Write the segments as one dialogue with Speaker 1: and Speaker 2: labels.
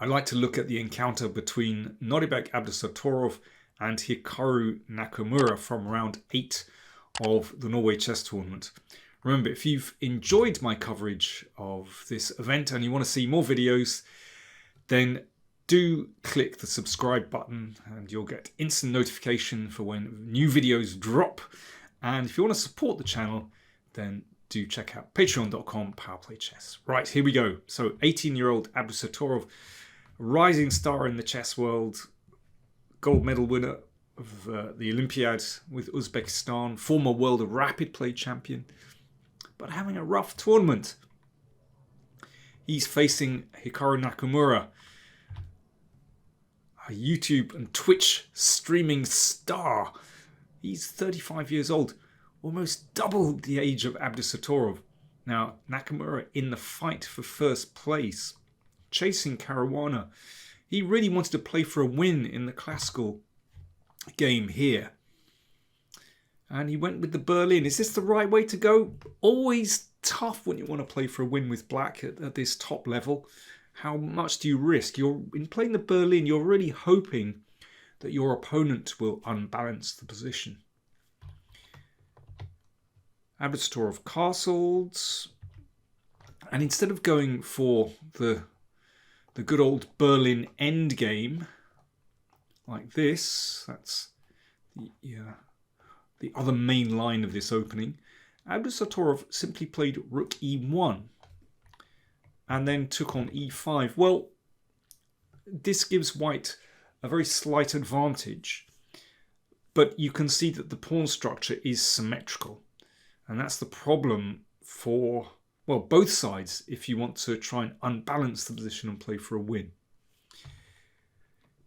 Speaker 1: I'd like to look at the encounter between Nodirbek Abdusattorov and Hikaru Nakamura from round 8 of the Norway chess tournament. Remember, if you've enjoyed my coverage of this event and you want to see more videos, then do click the subscribe button and you'll get instant notification for when new videos drop. And if you want to support the channel, then do check out patreon.com PowerPlayChess. Right, here we go. So 18-year-old Abdusattorov, rising star in the chess world, gold medal winner of the Olympiad with Uzbekistan, former world rapid play champion, but having a rough tournament. He's facing Hikaru Nakamura, a YouTube and Twitch streaming star. He's 35 years old, almost double the age of Abdusattorov. Now, Nakamura in the fight for first place, chasing Caruana. He really wanted to play for a win in the classical game here. And he went with the Berlin. Is this the right way to go? Always tough when you want to play for a win with black at this top level. How much do you risk? In playing the Berlin, you're really hoping that your opponent will unbalance the position. Abdusattorov castled. And instead of going for the good old Berlin endgame, like this, that's the other main line of this opening, Abdusattorov simply played rook e1 and then took on e5. Well, this gives white a very slight advantage, but you can see that the pawn structure is symmetrical, and that's the problem for, well, both sides if you want to try and unbalance the position and play for a win.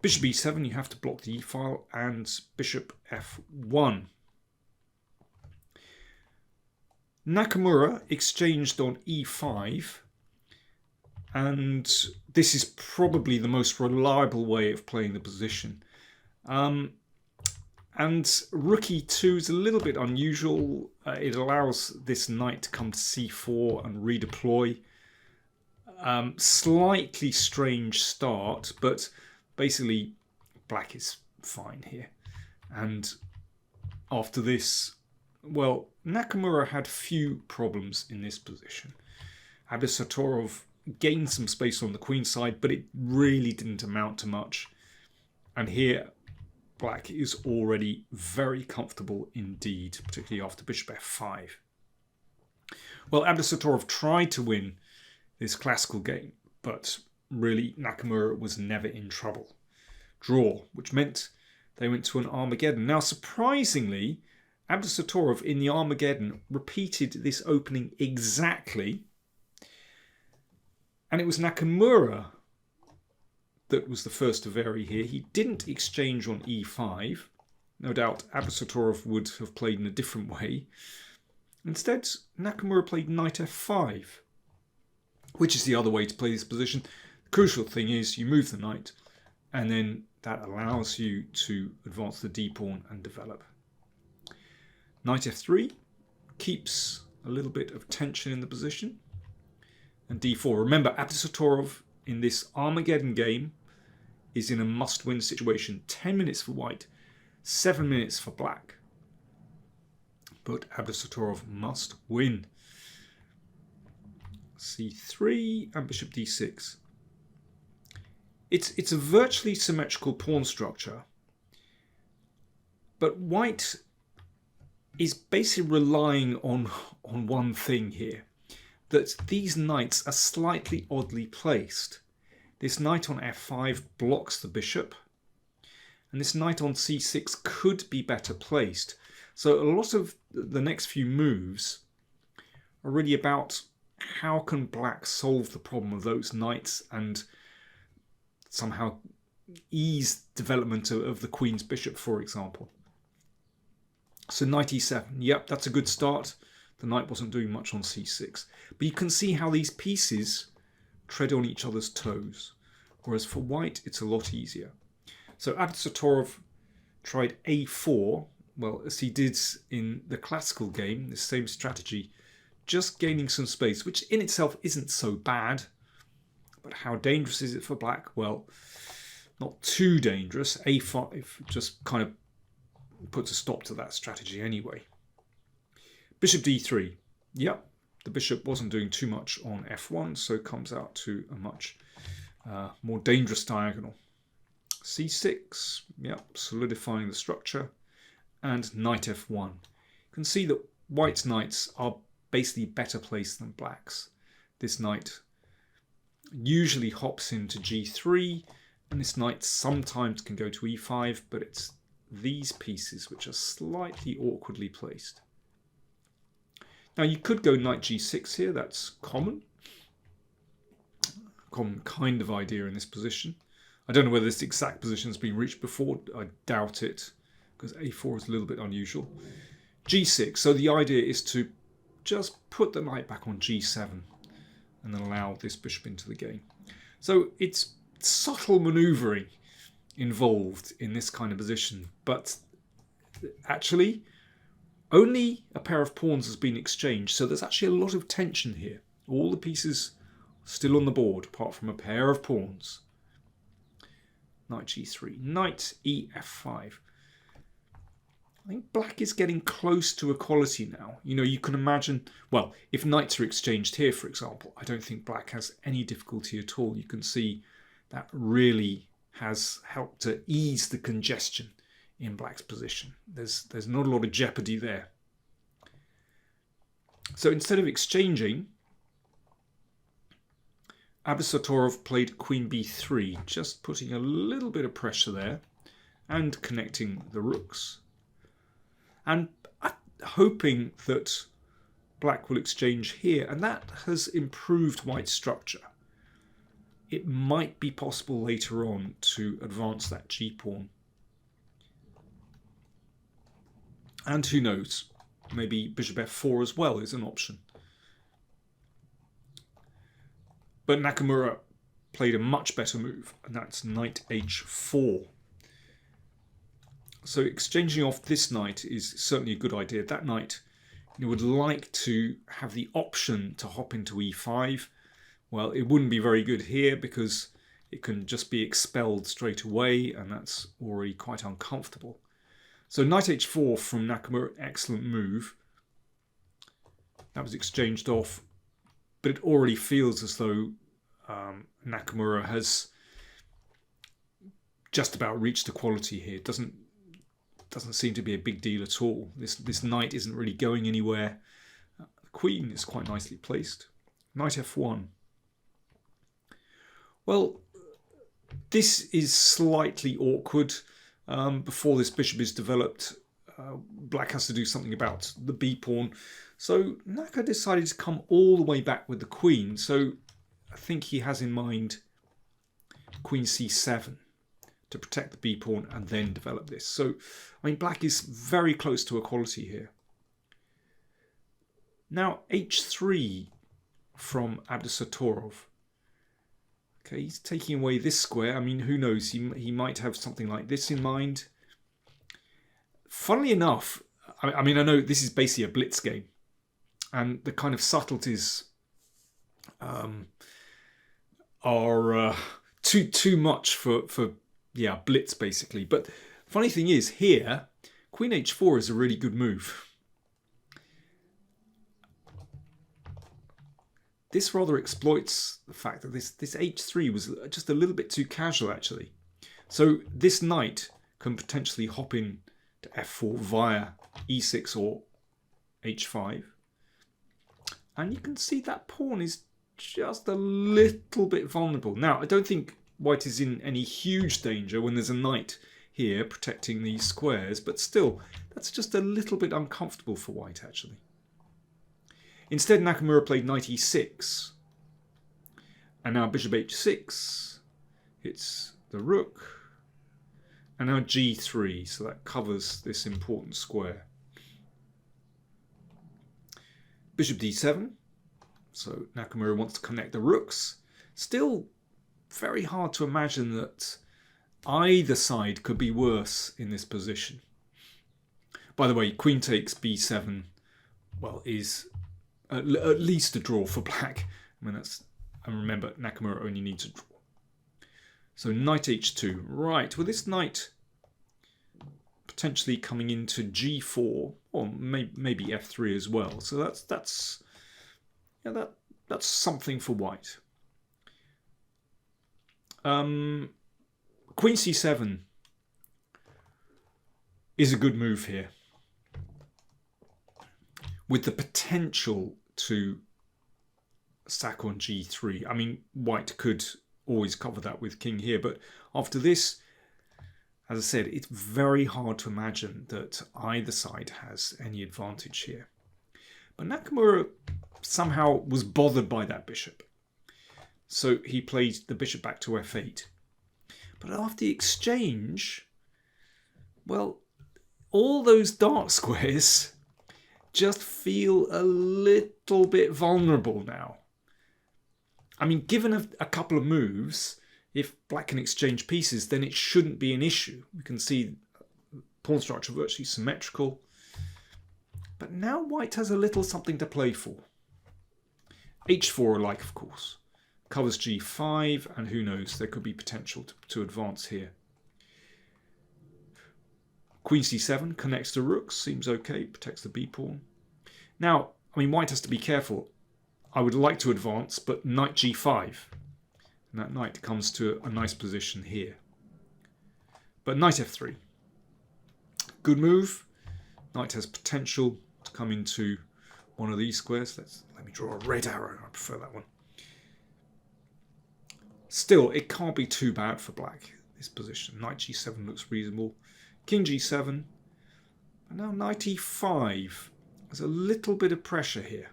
Speaker 1: Bishop e7, you have to block the e-file, and bishop f1. Nakamura exchanged on e5, and this is probably the most reliable way of playing the position. And rook e2 is a little bit unusual. It allows this knight to come to c4 and redeploy. Slightly strange start, but basically black is fine here. And after this, well, Nakamura had few problems in this position. Abdusattorov gained some space on the queen side, but it really didn't amount to much. And here, black is already very comfortable indeed, particularly after bishop f5. Well, Abdusattorov tried to win this classical game, but really Nakamura was never in trouble. Draw, which meant they went to an Armageddon. Now, surprisingly, Abdusattorov in the Armageddon repeated this opening exactly, and it was Nakamura that was the first to vary here. He didn't exchange on e5. No doubt Abdusattorov would have played in a different way. Instead, Nakamura played knight f5, which is the other way to play this position. The crucial thing is you move the knight, and then that allows you to advance the d-pawn and develop. Knight f3 keeps a little bit of tension in the position. And d4. Remember, Abdusattorov in this Armageddon game is in a must-win situation. 10 minutes for white, 7 minutes for black. But Abdusattorov must win. c3 and bishop d6. It's a virtually symmetrical pawn structure, but white is basically relying on one thing here, that these knights are slightly oddly placed. This knight on f5 blocks the bishop, and this knight on c6 could be better placed. So a lot of the next few moves are really about how can black solve the problem of those knights and somehow ease development of the queen's bishop, for example. So knight e7, yep, that's a good start. The knight wasn't doing much on c6. But you can see how these pieces tread on each other's toes. Whereas for white, it's a lot easier. So Abdusattorov tried a4, well, as he did in the classical game, the same strategy, just gaining some space, which in itself isn't so bad. But how dangerous is it for black? Well, not too dangerous. A5 just kind of puts a stop to that strategy anyway. Bishop d3. Yep, the bishop wasn't doing too much on f1, so it comes out to a much more dangerous diagonal. c6, yep, solidifying the structure. And knight f1. You can see that white's knights are basically better placed than black's. This knight usually hops into g3, and this knight sometimes can go to e5, but it's these pieces which are slightly awkwardly placed. Now you could go knight g6 here, that's common kind of idea in this position. I don't know whether this exact position has been reached before, I doubt it, because a4 is a little bit unusual. g6, so the idea is to just put the knight back on g7 and then allow this bishop into the game. So it's subtle manoeuvring involved in this kind of position, but actually only a pair of pawns has been exchanged, so there's actually a lot of tension here. All the pieces still on the board apart from a pair of pawns. Knight g3, knight ef5. I think black is getting close to equality now. You know, you can imagine, well, if knights are exchanged here, for example, I don't think black has any difficulty at all. You can see that really has helped to ease the congestion in black's position. There's not a lot of jeopardy there. So instead of exchanging, Abdusattorov played queen b3, just putting a little bit of pressure there and connecting the rooks. And hoping that black will exchange here, and that has improved white's structure. It might be possible later on to advance that g-pawn. And who knows, maybe bishop f4 as well is an option. But Nakamura played a much better move, and that's knight h4. So exchanging off this knight is certainly a good idea. That knight, you would like to have the option to hop into e5. Well, it wouldn't be very good here because it can just be expelled straight away, and that's already quite uncomfortable. So knight h4 from Nakamura, excellent move. That was exchanged off, but it already feels as though Nakamura has just about reached equality here. It doesn't seem to be a big deal at all. This knight isn't really going anywhere. The queen is quite nicely placed. Knight f1. Well, this is slightly awkward. Before this bishop is developed, black has to do something about the b-pawn. So Naka decided to come all the way back with the queen. So I think he has in mind queen c7 to protect the b-pawn and then develop this. So, I mean, black is very close to equality here. Now, h3 from Abdusattorov. Okay, he's taking away this square. I mean, who knows? He might have something like this in mind. Funnily enough, I mean, I know this is basically a blitz game, and the kind of subtleties are too much for blitz basically. But funny thing is, here, queen h4 is a really good move. This rather exploits the fact that this h3 was just a little bit too casual, actually. So this knight can potentially hop in to f4 via e6 or h5. And you can see that pawn is just a little bit vulnerable. Now, I don't think white is in any huge danger when there's a knight here protecting these squares, but still, that's just a little bit uncomfortable for white, actually. Instead, Nakamura played knight e6. And now bishop h6 hits the rook. And now g3, so that covers this important square. Bishop d7. So Nakamura wants to connect the rooks. Still very hard to imagine that either side could be worse in this position. By the way, queen takes b7, well, is at least a draw for black. I mean, that's And remember, Nakamura only needs a draw. So knight h2. Right, well this knight potentially coming into g4 or maybe f3 as well. So that's something for white. Queen c7 is a good move here, with the potential to sack on g3. I mean, white could always cover that with king here, but after this, as I said, it's very hard to imagine that either side has any advantage here. But Nakamura somehow was bothered by that bishop, so he played the bishop back to f8. But after the exchange, well, all those dark squares just feel a little bit vulnerable now. I mean, given a couple of moves, if black can exchange pieces, then it shouldn't be an issue. We can see pawn structure virtually symmetrical. But now white has a little something to play for. h4 alike, of course. Covers g5, and who knows, there could be potential to advance here. Queen c7 connects to rooks, seems okay, protects the b-pawn. Now, I mean, white has to be careful. I would like to advance, but knight g5. And that knight comes to a nice position here. But knight f3. Good move. Knight has potential to come into one of these squares. Let me draw a red arrow. I prefer that one. Still, it can't be too bad for black, this position. Knight g7 looks reasonable. King g7. And now knight e5. There's a little bit of pressure here.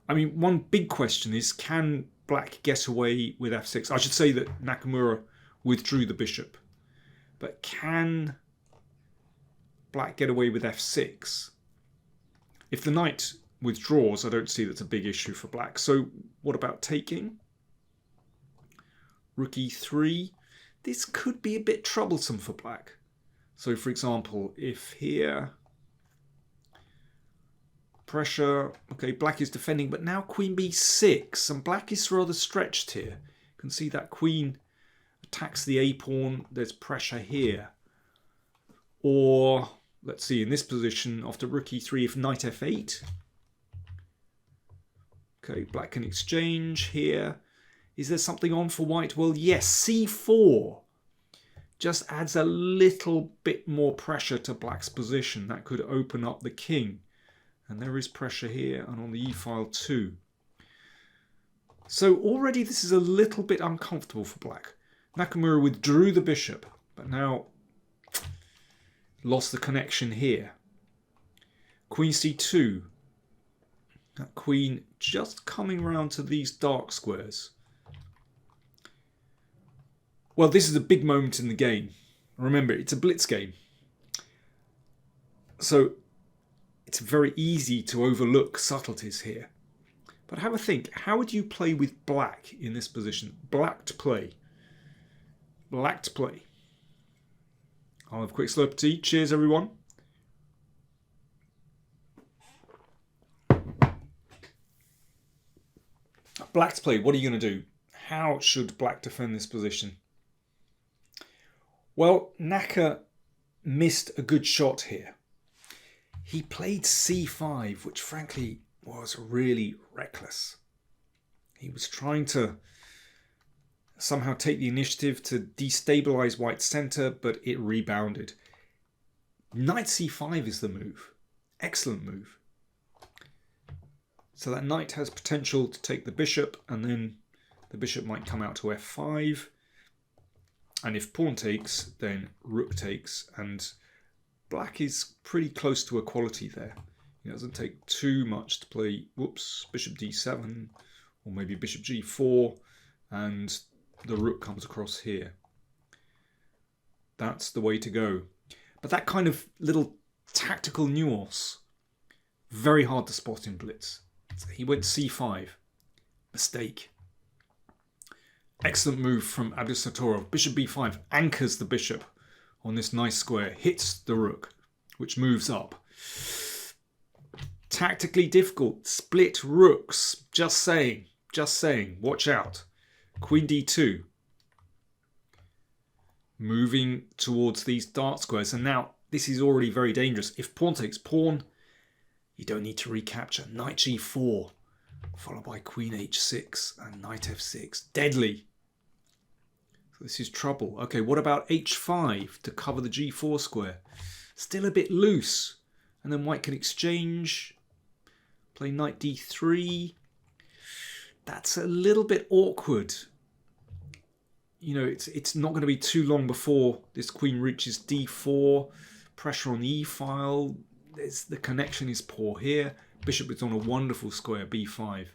Speaker 1: I mean, one big question is, can black get away with f6? I should say that Nakamura withdrew the bishop. But can black get away with f6? If the knight withdraws, I don't see that's a big issue for black. So what about taking? Rook e3. This could be a bit troublesome for black. So for example, if here, pressure, okay, black is defending, but now queen b6, and black is rather stretched here. You can see that queen attacks the a-pawn, there's pressure here. Or, let's see, in this position, after rook e3, if knight f8, okay, black can exchange here. Is there something on for white? Well, yes, c4 just adds a little bit more pressure to black's position. That could open up the king. And there is pressure here and on the e-file too. So already this is a little bit uncomfortable for black. Nakamura withdrew the bishop, but now lost the connection here. Queen c2. That queen just coming round to these dark squares. Well, this is a big moment in the game. Remember, it's a blitz game. So it's very easy to overlook subtleties here. But have a think. How would you play with black in this position? Black to play. Black to play. I'll have a quick slurp of tea. Cheers, everyone. Black to play. What are you going to do? How should black defend this position? Well, Naka missed a good shot here. He played c5, which frankly was really reckless. He was trying to somehow take the initiative to destabilize white's center, but it rebounded. Knight c5 is the move. Excellent move. So that knight has potential to take the bishop, and then the bishop might come out to f5. And if pawn takes, then rook takes, and black is pretty close to equality there. It doesn't take too much to play, whoops, bishop d7, or maybe bishop g4, and the rook comes across here. That's the way to go. But that kind of little tactical nuance, very hard to spot in blitz. So he went c5. Mistake. Excellent move from Abdusattorov. Bishop b5 anchors the bishop on this nice square, hits the rook, which moves up. Tactically difficult. Split rooks, just saying. Just saying, watch out. Queen d2. Moving towards these dark squares. And now this is already very dangerous. If pawn takes pawn, you don't need to recapture. Knight g4, followed by queen h6 and knight f6. Deadly. So this is trouble. Okay, what about h5 to cover the g4 square? Still a bit loose. And then white can exchange. Play knight d3. That's a little bit awkward. You know, it's not going to be too long before this queen reaches d4. Pressure on the e-file. The connection is poor here. Bishop is on a wonderful square, b5.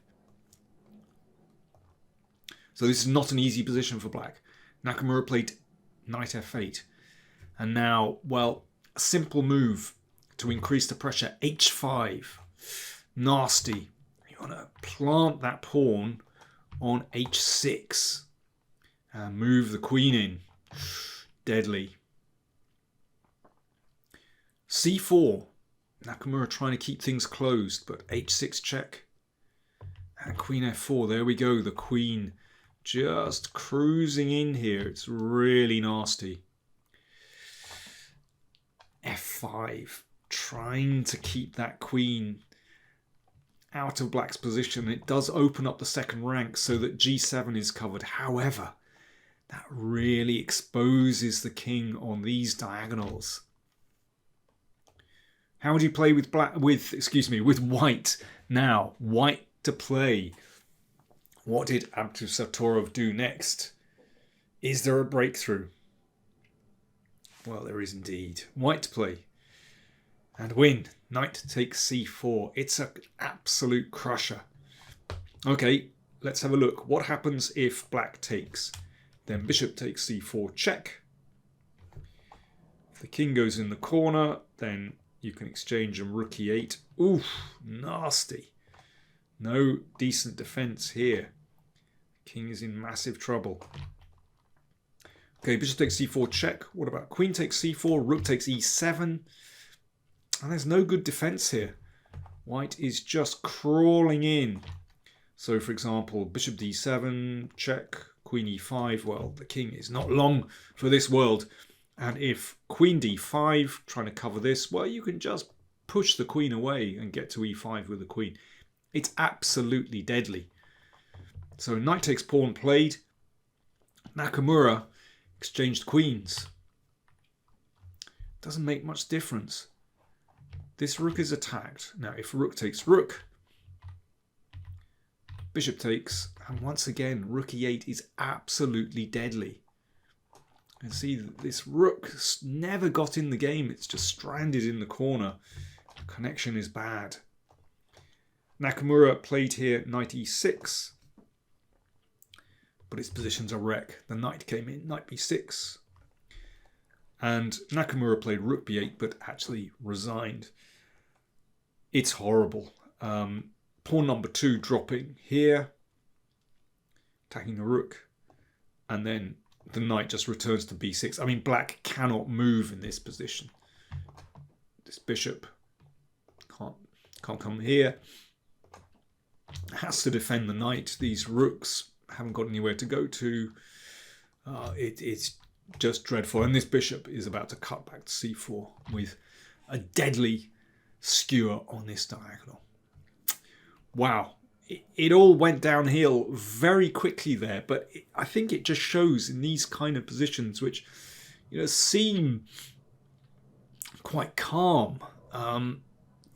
Speaker 1: So this is not an easy position for black. Nakamura played knight f8. And now, well, a simple move to increase the pressure, h5. Nasty. You want to plant that pawn on h6 and move the queen in. Deadly. c4. Nakamura trying to keep things closed, but h6 check. And queen f4. There we go. The queen just cruising in here. It's really nasty. f5. Trying to keep that queen out of black's position. It does open up the second rank so that g7 is covered. However, that really exposes the king on these diagonals. How would you play with with white now? White to play. What did Abdusattorov do next? Is there a breakthrough? Well, there is indeed. White to play. And win. Knight takes c4. It's an absolute crusher. Okay, let's have a look. What happens if black takes? Then bishop takes c4, check. If the king goes in the corner, then you can exchange and rook e8. Oof, nasty. No decent defense here. King is in massive trouble. Okay, bishop takes c4, check. What about queen takes c4, rook takes e7? And there's no good defense here. White is just crawling in. So, for example, bishop d7, check, queen e5. Well, the king is not long for this world. And if queen d5, trying to cover this, well, you can just push the queen away and get to e5 with the queen. It's absolutely deadly. So knight takes pawn played. Nakamura exchanged queens. Doesn't make much difference. This rook is attacked. Now, if rook takes rook, bishop takes, and once again, rook e8 is absolutely deadly. You can see that this rook never got in the game. It's just stranded in the corner. The connection is bad. Nakamura played here knight e6, but its position's a wreck. The knight came in, knight b6. And Nakamura played rook b8, but actually resigned. It's horrible. Pawn number 2 dropping here, attacking a rook, and then the knight just returns to b6. I mean, black cannot move in this position. This bishop can't come here. Has to defend the knight. These rooks haven't got anywhere to go to. It's just dreadful. And this bishop is about to cut back to c4 with a deadly skewer on this diagonal. Wow. It all went downhill very quickly there, but I think it just shows in these kind of positions which, you know, seem quite calm.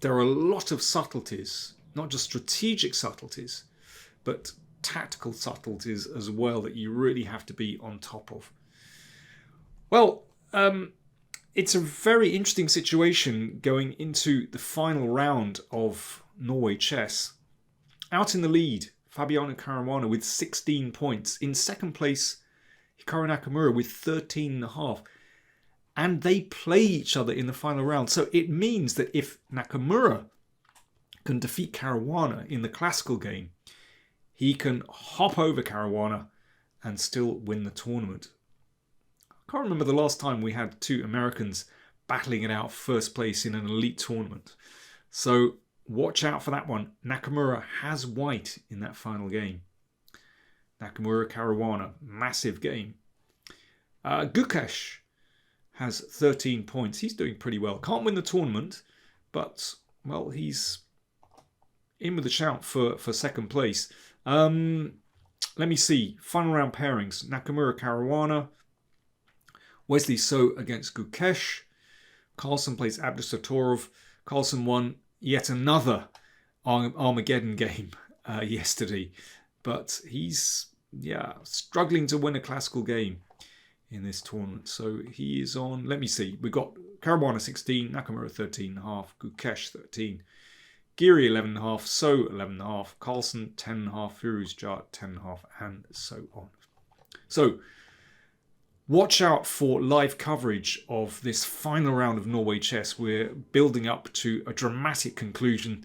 Speaker 1: There are a lot of subtleties, not just strategic subtleties, but tactical subtleties as well that you really have to be on top of. Well, it's a very interesting situation going into the final round of Norway chess. Out in the lead, Fabiano Caruana with 16 points. In second place, Hikaru Nakamura with 13.5. And they play each other in the final round. So it means that if Nakamura can defeat Caruana in the classical game, he can hop over Caruana and still win the tournament. I can't remember the last time we had two Americans battling it out first place in an elite tournament. So watch out for that one. Nakamura has white in that final game. Nakamura, Caruana, massive game. Gukesh has 13 points. He's doing pretty well. Can't win the tournament, but, well, he's in with a shout for second place. Let me see. Final round pairings. Nakamura, Caruana. Wesley So against Gukesh. Carlsen plays Abdusattorov. Carlsen won yet another Armageddon game yesterday. But he's, struggling to win a classical game in this tournament. So he is on, let me see. We've got Caruana 16, Nakamura 13.5, Gukesh 13. Giri 11.5, So 11.5, Carlsen 10.5, Firuzja 10.5, and so on. So, watch out for live coverage of this final round of Norway chess. We're building up to a dramatic conclusion.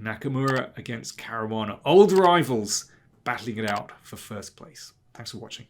Speaker 1: Nakamura against Caruana. Old rivals battling it out for first place. Thanks for watching.